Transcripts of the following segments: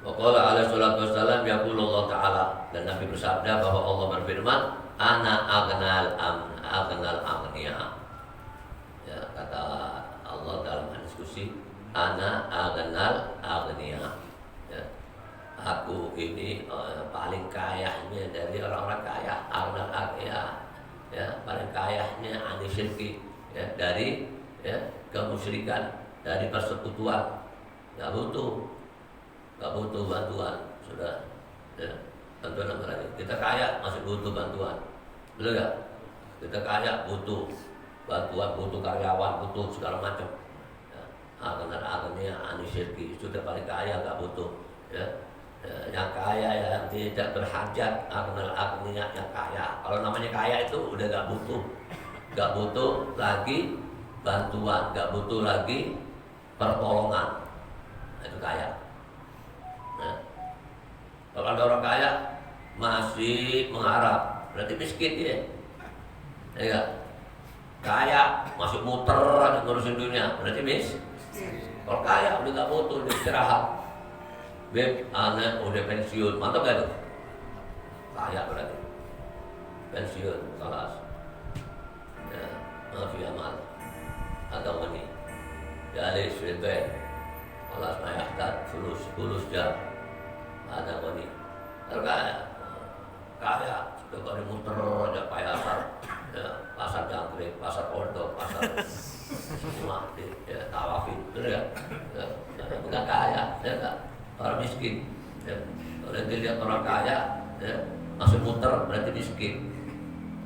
Wa qala alaihi salatu wassalam yaqulullah ta'ala, dan Nabi bersabda bahwa Allah berfirman, ana aghnal aghniya. Ya, kata Allah dalam diskusi, ana aghnal aghniya. Ya, aku ini paling kayanya dari orang-orang kaya, aghnal aghniya. Ya, paling kayanya anisyirki, ya, dari kemusyrikan, dari persekutuan. Gak butuh bantuan, sudah, ya, bantuan apa lagi? Kita kaya masih butuh bantuan, betul gak? Kita kaya butuh bantuan, butuh karyawan, butuh segala macam. Ya, akhirnya anisyirki, sudah paling kaya, gak butuh. Ya, yang kaya yang tidak berhajat, akhirnya yang kaya. Kalau namanya kaya itu udah gak butuh lagi bantuan, gak butuh lagi pertolongan. Itu kaya. Nah, kalau ada orang kaya masih mengharap, berarti miskin dia. Ya, kaya masih muter aja ngurusin dunia, berarti miskin. Kalau kaya udah gak butuh, udah istirahat. Beb, anak udah pensiun, mantap gak tuh? Kaya berarti pensiun, kelas. Ya, maaf ya mal. Atau ini jadi sudah kelas mayahtat, fulus jam. Ada ini, kaya sudah kali muter aja pasar, ya, pasar jangkrik, pasar pondok, pasar semua, ya, tawafin, betul ya? Bukan kaya, ya enggak, orang miskin. Ya. Kalau dilihat orang kaya, ya, masih muter berarti miskin,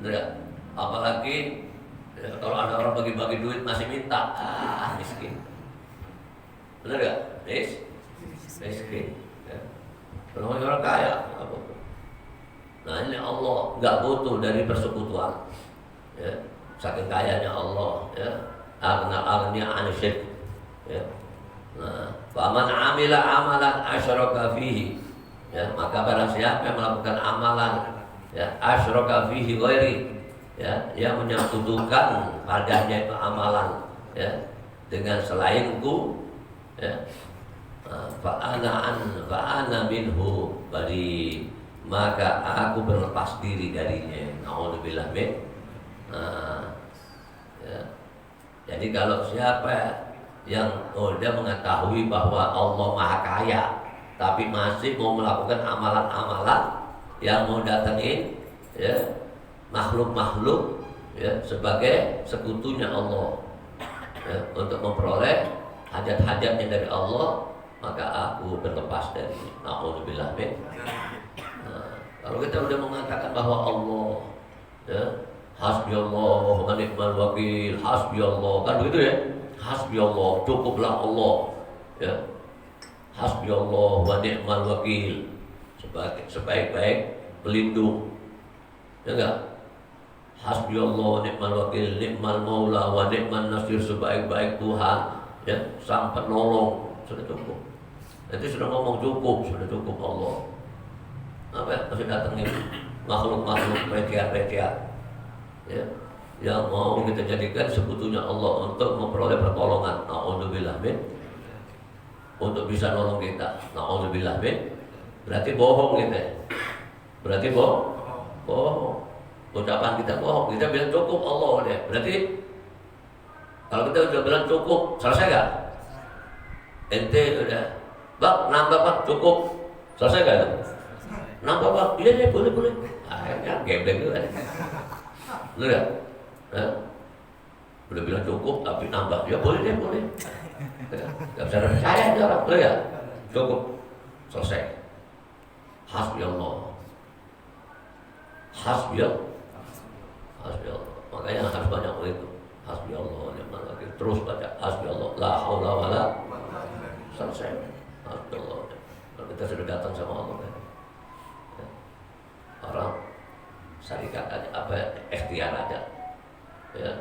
betul ya? Apalagi ya, kalau ada orang bagi-bagi duit masih minta, miskin, betul ya? Miskin. Kalau orang kaya, nggak butuh. Nah ini Allah nggak butuh dari persekutuan. Ya, saking kayanya Allah. Ya, aghnal anisyirk. Ya, nah, faman amila amalan asyraka fihi. Ya, maka barang siapa yang melakukan amalan, ya, asyraka fihi ghairi, ya, yang menyekutukan padanya itu amalan, ya, dengan selainku, ya. Fa'ana minhu bari, maka aku berlepas diri darinya. Na'udzubillah min. Ya. Jadi kalau siapa yang udah mengetahui bahwa Allah Maha Kaya, tapi masih mau melakukan amalan-amalan yang mau datengin, ya, makhluk-makhluk, ya, sebagai sekutunya Allah, ya, untuk memperoleh hajat-hajatnya dari Allah, maka aku berlepas dari. Na'udzubillah min. Nah, kalau kita udah mengatakan bahwa Allah, ya, hasbiyallah wa ni'mal wakil, hasbiyallah, kan begitu ya? Hasbiyallah, cukuplah Allah, ya. Hasbiyallah wa ni'mal wakil, sebaik-baik pelindung, ya enggak? Hasbiyallah wa ni'mal wakil, ni'mal maula wa ni'man nasir, sebaik-baik Tuhan, ya, sang penolong, sudah cukup. Nanti sudah ngomong cukup, sudah cukup Allah. Apa ya? Masih datangin makhluk-makhluk receh-receh, ya, yang mau kita jadikan sekutunya Allah untuk memperoleh pertolongan. Na'udzubillah min. Untuk bisa nolong kita. Na'udzubillah min. Berarti bohong kita. Berarti bohong. Ucapan kita bohong. Kita bilang cukup Allah deh. Berarti kalau kita udah bilang cukup, selesai gak? Ente udah, bang, nambah bang, cukup, selesai gak? Nambah bang, iya boleh. Akhirnya geblek juga. Betul ya? Udah bilang cukup, tapi nambah, ya boleh. Gak bisa percaya aja orang, betul ya? Cukup, selesai. Hasbiyallah. Makanya harus banyak itu. Hasbiyallah, terus baca hasbiyallah, la haula wala, selesai. Hasbiyallah. Kalau kita sudah datang sama Allah, kan? Ya. Orang syarikat aja, ikhtiar aja, ya,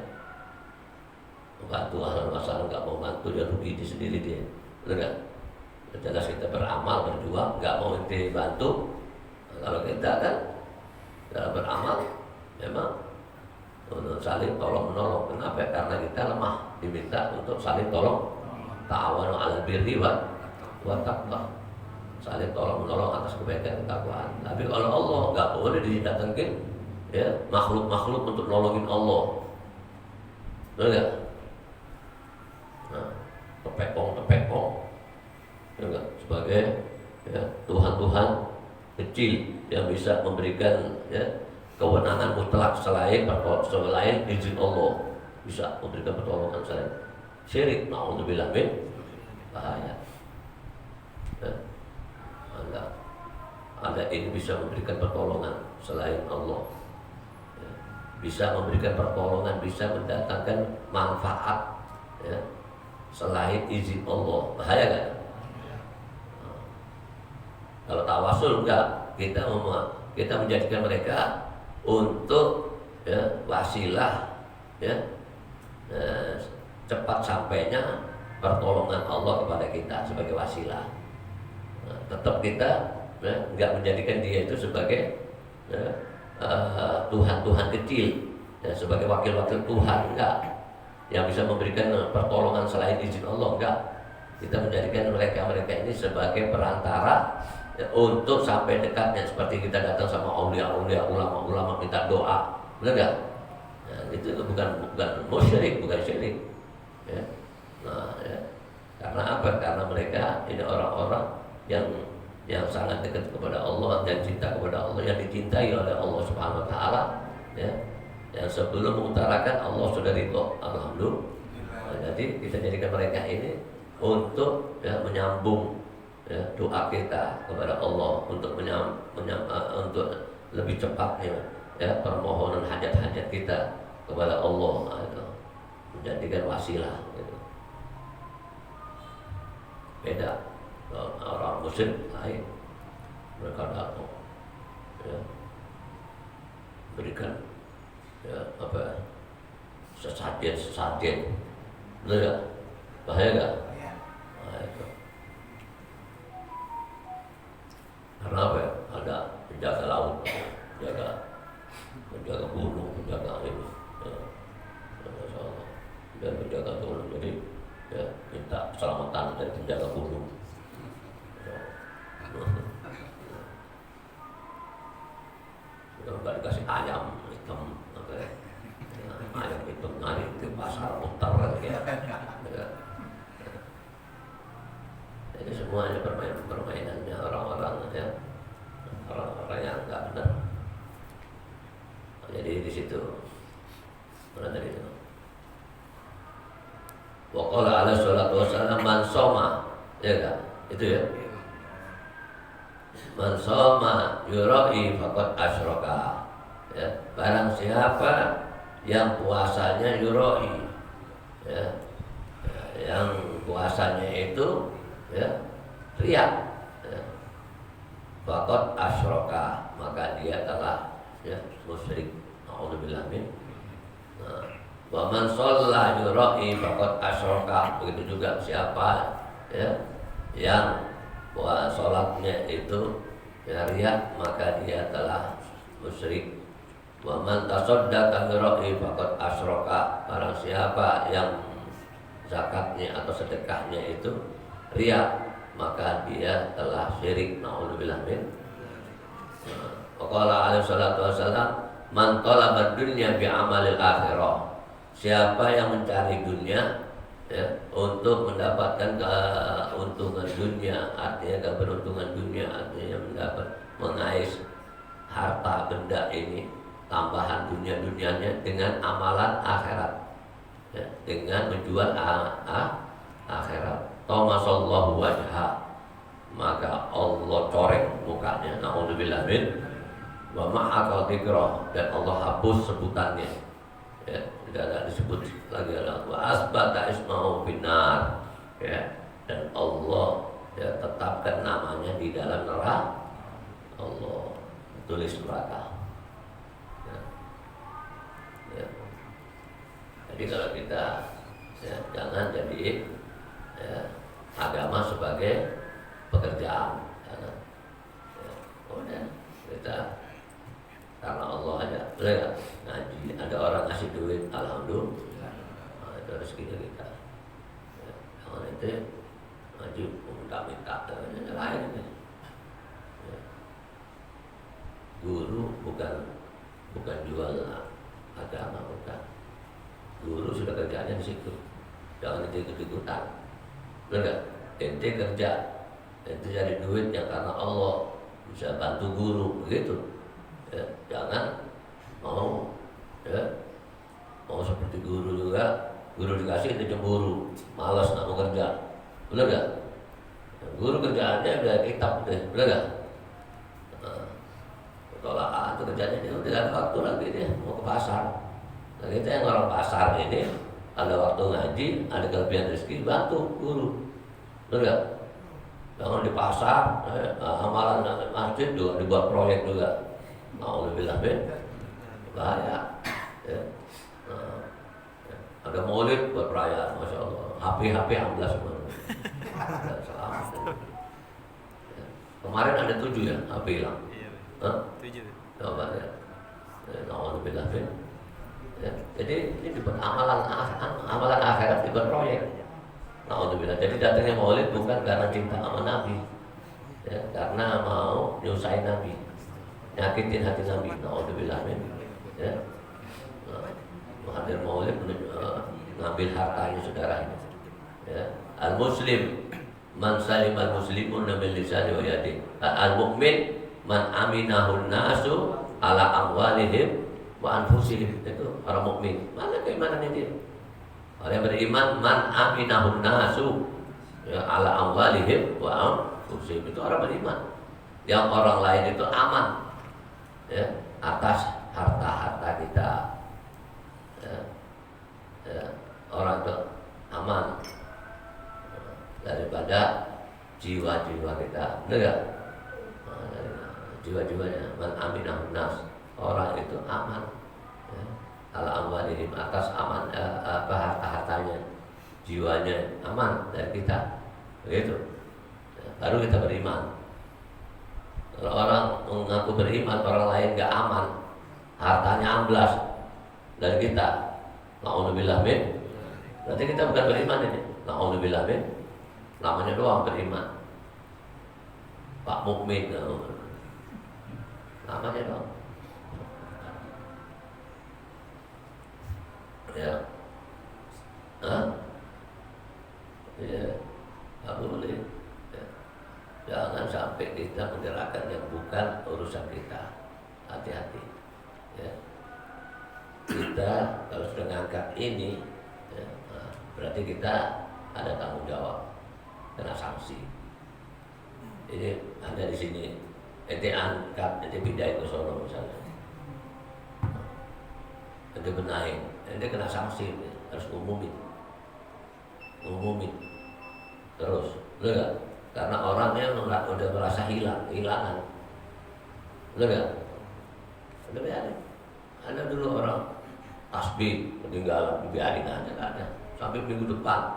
membantu ahlan masalah, nggak mau bantu dia rugi di sendiri dia, betul nggak? Jelas kita beramal berjuang, nggak mau dibantu. Nah, kalau kita kan dalam beramal memang untuk saling tolong menolong. Kenapa? Karena kita lemah, diminta untuk saling tolong. Ta'awanu 'alal birri wa taqwa. saling tolong menolong atas kebaikan ketakwaan. Tapi kalau Allah nggak boleh didatengin ya makhluk-makhluk untuk nolongin Allah, benar nggak? Nah, tepekong, ya nggak? Sebagai ya, Tuhan-Tuhan kecil yang bisa memberikan ya kewenangan mutlak selain izin Allah, bisa memberikan pertolongan selain syirik. Na'udzubillah min bahaya. Ya. Ada ini bisa memberikan pertolongan selain Allah, ya. Bisa memberikan pertolongan, bisa mendatangkan manfaat ya, selain izin Allah. Bahaya kan? Nah, kalau tawasul enggak, kita menjadikan mereka untuk ya, wasilah ya, cepat sampainya pertolongan Allah kepada kita sebagai wasilah. Nah, tetap kita ya, nggak menjadikan dia itu sebagai ya, Tuhan-Tuhan kecil ya, sebagai wakil-wakil Tuhan, enggak, yang bisa memberikan pertolongan selain izin Allah, enggak. Kita menjadikan mereka ini sebagai perantara ya, untuk sampai dekatnya, seperti kita datang sama aulia-aulia, ulama-ulama minta doa, benar nggak? Nah, itu bukan musyrik, bukan syirik. Ya. Nah, ya. Karena apa? Karena mereka ini orang-orang yang sangat dekat kepada Allah dan cinta kepada Allah, yang dicintai oleh Allah Subhanahu Wa Taala. Ya. Yang sebelum mengutarakan Allah sudah ridho, alhamdulillah. Nah, jadi kita jadikan mereka ini untuk ya, menyambung ya, doa kita kepada Allah, untuk untuk lebih cepatnya ya, permohonan hajat-hajat kita kepada Allah, nah, itu menjadikan wasilah gitu. Beda orang musyrik lain, mereka datang ya, berikan ya, apa sesajen, benar gak? Bahaya gak? Nah, itu. Karena apa ya? Ada penjaga laut, penjaga gunung, penjaga ini ya, dan penjaga gunung, jadi ya, minta keselamatan dari penjaga gunung ya. Nggak dikasih ayam hitam apa ya? Ayam hitam nyari di pasar muter ya. Jadi semuanya permainannya orang-orang ya, orang-orang yang nggak benar. Jadi di situ mana tadi itu? Wa qala alaihi salatu wassalam man soma, ya kan? Itu ya. Man soma yura'i faqad asyraka. Ya, barang siapa yang puasanya yura'i, ya, yang puasanya itu ya riya, ya, faqad asyraka, maka dia telah ya musyrik. Alhamdulillah min. Nah, wa man shalla yura'i faqad asyraka. Begitu juga siapa ya yang salatnya itu ya riya, maka dia telah musyrik. Wa man tasaddaqa yura'i faqad asyraka. Barang siapa yang zakatnya atau sedekahnya itu riya, maka dia telah syirik. Na'udzubillah min. Qala alaihi salatu wassalam man talaba dunya bi amalil akhirah. Siapa yang mencari dunia ya, untuk mendapatkan keuntungan dunia, artinya keberuntungan dunia, artinya mendapat mengais harta benda ini, tambahan dunia-dunianya dengan amalan akhirat ya, dengan menjual akhirat. Tamasallahu wajha, maka Allah coreng mukanya. Na'udzubillah min. Wa ma'akal dhikrah, dan Allah hapus sebutannya ya, tidak ada disebut lagi. Wa asbata ismahu binar ya, dan Allah ya, tetapkan namanya di dalam neraka. Allah tulis neraka ya. Ya. Jadi kalau kita ya, jangan jadi ya, agama sebagai pekerjaan, jangan ya. Kemudian kita karena Allah aja, boleh gak? Ngaji, ada orang ngasih duit, alhamdulillah, nah, itu rezekinya kita ya. Jangan itu ngaji minta-minta, lain bukan jual agama, bukan. Guru sudah kerjanya di situ, jangan ikut-ikutan. Benar? Ente kerja, ente cari duit yang karena Allah, bisa bantu guru, begitu. Ya, jangan mau seperti guru juga. Guru dikasih itu cemburu, malas nak mau kerja, benar gak? Guru kerjaannya udah kitab deh, benar gak? Tolak itu kerjanya dia udah ada waktu lagi dia mau ke pasar. Nah, kita yang orang pasar ini ada waktu ngaji, ada kelebihan rezeki, bantu guru, benar gak? Jangan di pasar, amalan masjid juga dibuat proyek juga, mau lebih bahaya. Ya. Ada maulid buat perayaan, masya Allah. HP amblas semua. Kemarin ada 7 ya, HP hilang. 7. Coba ya. Alhamdulillah. Ya. Jadi ini dibuat amalan akhirat dibuat proyek. Alhamdulillah. Jadi datangnya maulid bukan karena cinta sama Nabi, ya, karena mau nyusahin Nabi, nyakitin hati Nabi. Alhamdulillah. Ya. Hadir maulid ngambil hartanya saudara ini. Ya. Al-Muslim man salim al-muslimun min lisani wa yadi. Al-mu'min man aminahun nasu ala amwalihim wa anfusihim. Itu orang mukmin. Mana keimanannya dia? Orang yang beriman man aminahun nasu, ya, ala amwalihim wa anfusihim. Itu orang beriman. Yang orang lain itu aman, ya, atas harta-harta kita. Ya, orang itu aman daripada jiwa-jiwa kita, benar gak? Jiwa-jiwanya man aminahun nas, orang itu aman, ya, ala amwalihim, atas aman harta-hartanya, jiwanya aman dari kita, begitu. Ya, baru kita beriman. Kalau orang mengaku beriman, orang lain gak aman, hartanya amblas dari kita, na'udzubillah min, berarti kita bukan beriman ini. Na'udzubillah min, namanya doang beriman. Pak mukmin, namanya doang. Ya, ya, nggak boleh. Ya. Jangan sampai kita menggerakkan yang bukan urusan kita. Hati-hati. Ya. Kita kalau sudah ngangkat ini, ya, berarti kita ada tanggung jawab, kena sanksi. Ini ada di sini, ente angkat, ente pindahin ke sono misalnya, ente benahin, ente kena sanksi, harus umumin terus, betul gak? Karena orangnya udah merasa kehilangan, betul gak? Udah biarin. Ada dulu orang tasbih ketinggalan, dibiarin aja, gak ada. Sampai minggu depan,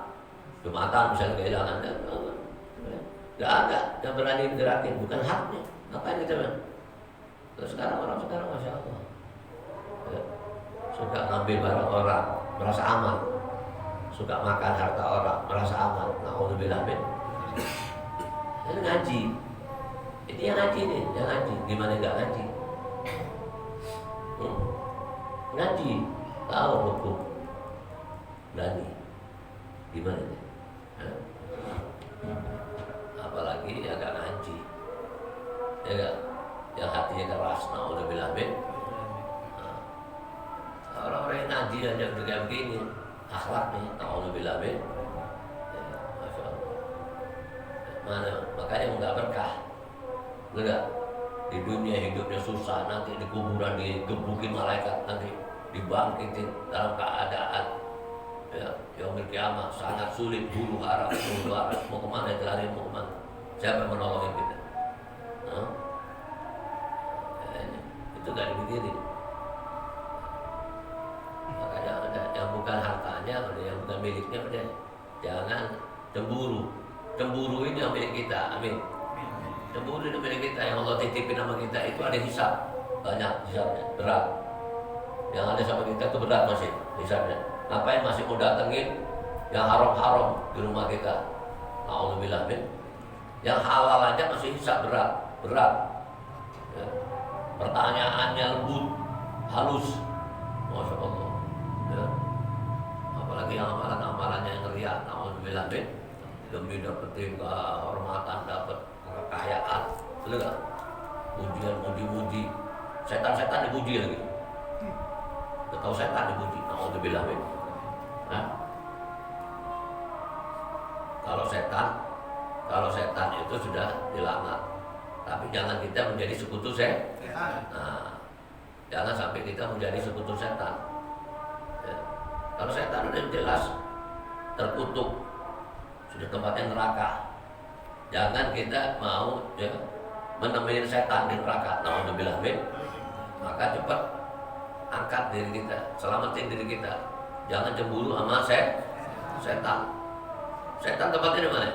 Jumatan misalnya kehilangan, gak ada yang berani gerakin, bukan haknya. Ngapain kita bang? Terus sekarang masya Allah, ya, suka ngambil barang orang, merasa aman, suka makan harta orang, merasa aman. Na'udzubillah min. Ini ngaji, ini yang ngaji nih, yang ngaji. Gimana nggak ngaji? Ngaji, tahu hukum, berani. Gimana nih? Apalagi yang nggak ngaji, ya gak? Yang hatinya keras, na'udzubillah min. Orang-orang yang ngaji aja udah kayak begini, akhlaknya, na'udzubillah min. Ya, masya Allah. Mana? Makanya nggak berkah, enggak? Di dunia hidupnya susah, nanti di kuburan digebukin malaikat, nanti dibangkitin dalam keadaan, ya, yaumil kiamah sangat sulit, huru hara, mau kemana lari, mau kemana? Siapa yang menolongin kita? Itu gak dipikirin. Makanya ada yang bukan hartanya, ada yang bukan miliknya, udah jangan cemburu. Cemburu ini yang milik kita, amin. Cemburu ini milik kita, yang Allah titipin sama kita itu ada hisab, banyak hisabnya, berat. Yang ada sama kita itu berat masih hisabnya. Ngapain masih mau datengin yang haram-haram di rumah kita? Na'udzubillah min. Yang halal aja masih hisab berat. Ya. pertanyaannya lembut, halus, masya Allah. Ya. Apalagi yang amalan-amalannya yang riak, naudzubillah demi dapetin kehormatan, dapat kekayaan, betul nggak? Pujian, muji-muji, setan-setan dipuji lagi. Udah tahu setan dipuji, naudzubillah. Nah, kalau setan itu sudah dilaknat, tapi jangan kita menjadi sekutu setan. Nah, jangan sampai kita menjadi sekutu setan. Ya. Kalau setan udah jelas terkutuk, sudah tempatnya neraka. Jangan kita mau ya, menemuin setan di neraka. Naudzubillah min. Maka cepat angkat diri kita, selamatin diri kita. Jangan cemburu sama setan. Setan tempatnya di mana?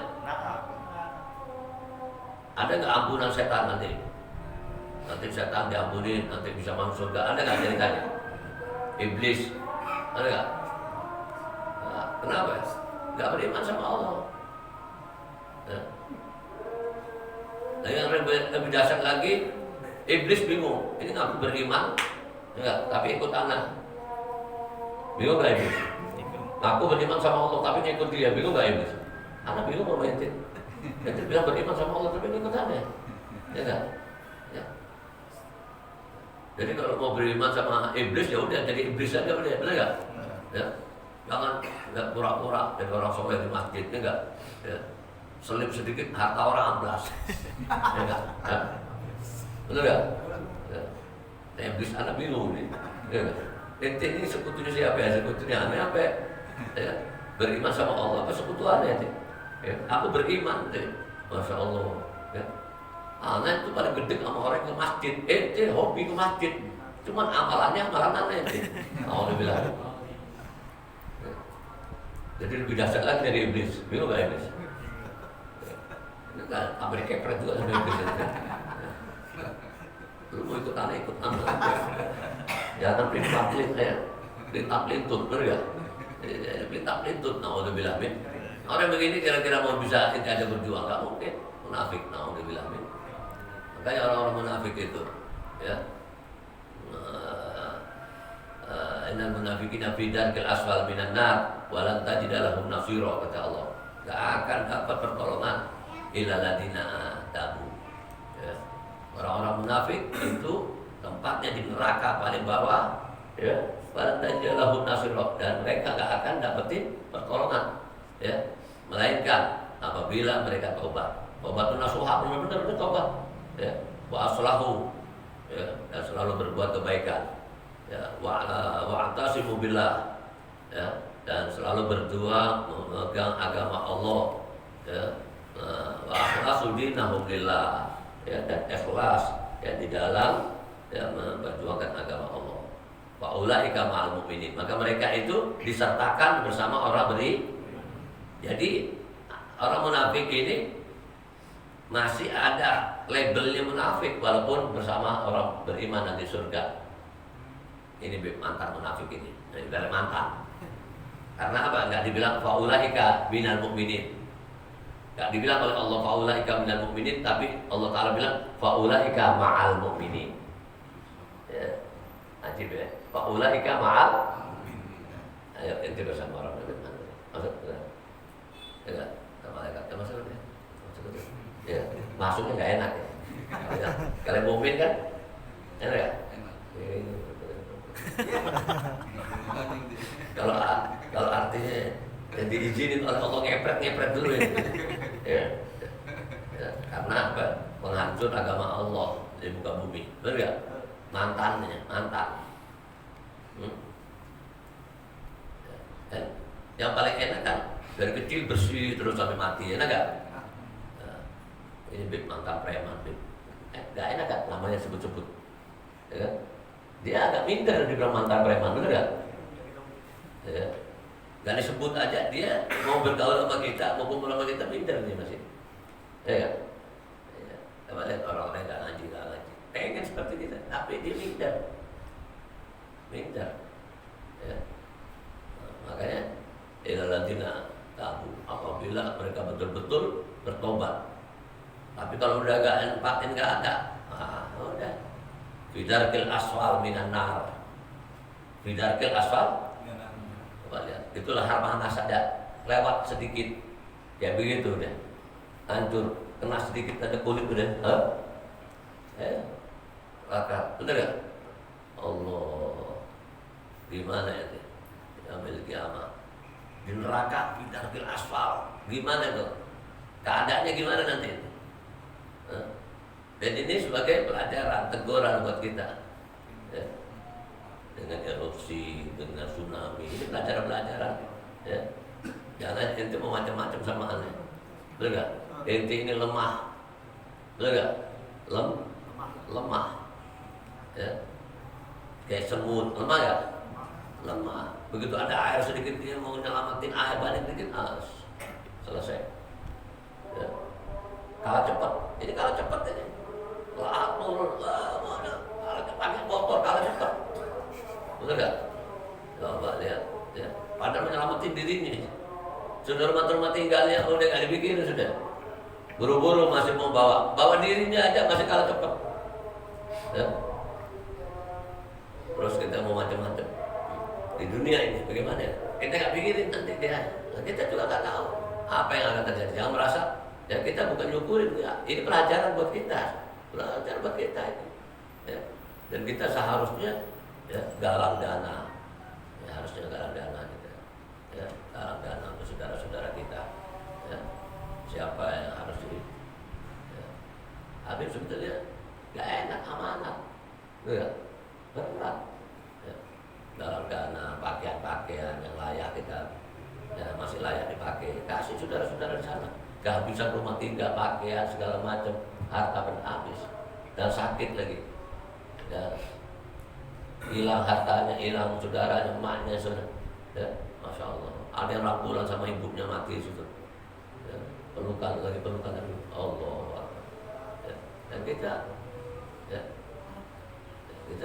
Ada nggak ampunan setan nanti? Nanti setan diampuni, nanti bisa masuk surga. Ada nggak ceritanya? Iblis, ada nggak? Nah, kenapa? Nggak beriman sama Allah. Nah, yang lebih dasar lagi, iblis bingung. Ini ngaku beriman, enggak, tapi ikut anak. Bingung nggak iblis? Aku beriman sama Allah, tapi ngikut dia. Bingung nggak iblis? Anak bingung sama ente. Ente bilang beriman sama Allah, tapi ngikut aneh. Ya enggak? Ya. Jadi kalau mau beriman sama iblis, ya udah jadi iblis aja udah, benar nggak? Ya. Jangan nggak pura-pura jadi orang soleh di masjid, ya enggak? Ya. Selip sedikit harta orang amblas. Ya enggak? Ya. Benar nggak? Ya. Nah, iblis anak bingung nih. Ya. Ente ini sekutunya siapa ya? Sekutunya aneh apa ya? Ya. Beriman sama Allah apa sekutuannya? Ya. Aku beriman deh. Masya Allah. Ya. Anak itu paling gede sama orang ke masjid. Ente hobi ke masjid. Cuman amalannya amalan aneh ente. Alhamdulillah. Ya. Jadi lebih dahsyat lagi dari iblis. Bingung gak iblis? Ini kan hampir kepret juga sama iblis. Lu mau ikut aneh ikut aneh. Jangan pelintut ya. Pelintut, bener gak? Pelintut, naudzubillah min. Orang begini kira-kira mau bisa ada berjuang, gak mungkin. Munafik, naudzubillah min. Makanya orang-orang munafik itu, ya, innal munafiqina fi darkil asfal minan nar wa lan tajida lahum nasira, kata Allah. Gak akan dapat pertolongan illa ladina tabu. Ya. Orang-orang munafik itu tempatnya di neraka paling bawah, ya. Wa lan tajida lahum nasira, dan mereka gak akan dapetin pertolongan, ya, melainkan apabila mereka tobat. Tobat itu nasuha, benar-benar tobat, ya, wa aslahu, ya, dan selalu berbuat kebaikan, ya, wa antasimu billah, ya, dan selalu berdoa memegang agama Allah, ya, wa akhlasu dinahum lillah, ya, dan ikhlas, ya, di dalam, ya, memperjuangkan agama Allah. Wa ulaika ma'al mu'minin, maka mereka itu disertakan bersama orang beriman. Jadi orang munafik ini masih ada labelnya munafik walaupun bersama orang beriman nanti surga. Ini mantan munafik ini, jadi mantan. Karena apa? Enggak dibilang faulaika minal mu'minin. Enggak dibilang oleh Allah faulaika minal mu'minin, tapi Allah Taala bilang faulaika ma'al mu'minin. Ya. Ajib ya. Faulaika ma'al. Ayo ente bersama orang beriman. Maksudnya ya, malaikat masuk ya. Ya, masuknya nggak enak ya. Kalian mukmin kan? Enak ya? Kalau artinya yang diizinin oleh Allah ngepret dulu ya. Ya. Ya. Karena apa? Menghancur agama Allah di muka bumi. Benar nggak? Mantan. Dan yang paling enak kan dari kecil bersih terus sampai mati, enak gak? Nah, ini bib mantan preman, bib. Gak enak gak namanya sebut-sebut, ya kan? Dia agak minder dibilang mantan preman, bener gak? Ya. Gak disebut aja dia mau bergaul sama kita, mau kumpul sama kita, minder dia masih, ya kan? Ya. Coba lihat orang-orang yang gak ngaji, pengen seperti kita, tapi dia minder, ya. Nah, makanya ilaladina tabu, apabila mereka betul-betul bertobat. Tapi kalau udah gak empatin, gak ada, udah Fidarkil asfal minan nar. Fidarkil asfal. Coba lihat. Itulah harmana saja. Lewat sedikit. Ya begitu deh. Hancur. Kena sedikit ada kulit udah. Raka. Betul gak? Allah. Gimana itu? Ambil kiamat. Di neraka fidarkil asfal. Gimana itu? Keadaannya gimana nanti itu? Dan ini sebagai pelajaran, teguran buat kita. Ya. Dengan erupsi, dengan tsunami, ini pelajaran-pelajaran. Ya. Jangan ente mau macam-macam sama aneh. Betul gak? Ente ini lemah. Betul gak? Lemah. Ya. Kayak semut, lemah gak? Lemah. Begitu ada air sedikit dia mau nyelamatin air banyak dikit, selesai. Ya. Kalah cepat. Ini kalah cepat ini. Kalah cepat kotor, kalah cepat. Betul gak? Coba lihat. Ya. Padahal menyelamatin dirinya. Sudah rumah tinggalnya udah gak dibikin sudah. Buru-buru masih mau bawa dirinya aja masih kalah cepat. Ya. Terus kita mau macam-macam di dunia ini bagaimana? Kita nggak pikirin nanti dia. Kita juga nggak tahu apa yang akan terjadi. Jangan merasa ya kita bukan nyukurin ya. Ini pelajaran buat kita, ini. Ya. Dan kita seharusnya ya galang dana. Ya, harusnya galang dana kita. Ya, galang dana untuk saudara-saudara kita. Ya. Siapa yang harus di? Ya. Habis sebetulnya nggak enak amanat, ya berat. Ya. Dalam dana pakaian yang layak kita ya, masih layak dipakai, kasih saudara-saudara di sana. Kehabisan rumah tinggal, pakaian segala macam, harta habis dan sakit lagi. Ya. Hilang hartanya, hilang saudaranya, emaknya sudah. Ya. Masya Allah. Ada yang rambulan sama ibunya mati sudah. Ya. Pelukan lagi. Allah. Ya. Dan kita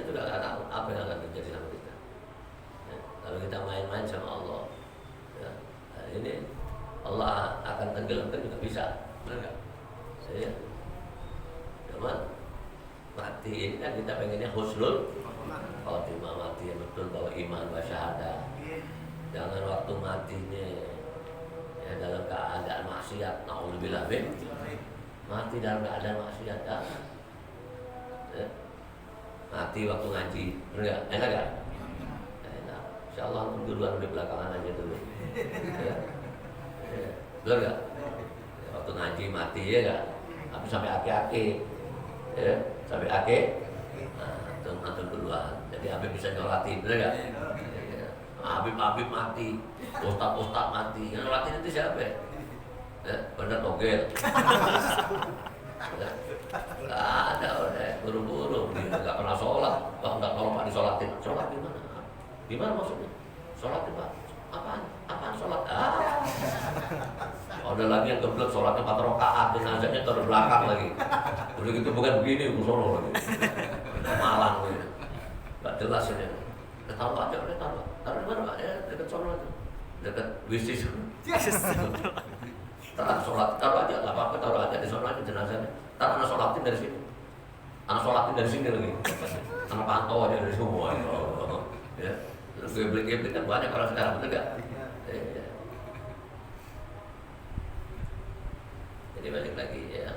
juga nggak tahu apa yang akan terjadi sama kita. Ya, kalau kita main-main sama Allah, ya, nah ini Allah akan tenggelamkan juga bisa, benar nggak? Saya, cuman mati ini kan kita pengennya husnul khotimah, mati yang betul bawa iman wa syahadah. Jangan waktu matinya ya dalam keadaan maksiat, naudzubillah min, mati dalam keadaan maksiat, ya. Mati waktu ngaji, benar nggak? Enak nggak? Enak. Insya Allah duluan di belakangan aja dulu. Ya. Ya. Benar nggak? Ya, waktu ngaji mati ya nggak? Tapi sampai aki-aki, ya sampai aki. Nah, antum duluan. Jadi Habib bisa nyolatin, benar nggak? Ya. Habib mati, ustad mati. Yang nyolatin itu siapa? Ya, benar togel. Nggak ada udah buru-buru dia nggak pernah sholat, nggak kalau Pak disolatin. Sholat di mana? Di mana maksudnya? Sholat di Pak? Apaan sholat? Ada lagi yang kebelet sholatnya 4 rakaat, jenazahnya taruh belakang lagi. Udah gitu bukan begini, musola lagi. Malang gitu. Nggak jelas ini. Taruh aja, taruh di mana Pak? Ya dekat sholat itu, dekat wisis. Taruh aja, nggak apa-apa, taruh aja di sana aja jenazahnya. Ntar anak sholatin dari sini. Anak sholatin dari sini lagi. Anak pantau aja dari semua. Ya. Terus geblik kan banyak orang sekarang, betul gak? Ya. Jadi balik lagi ya.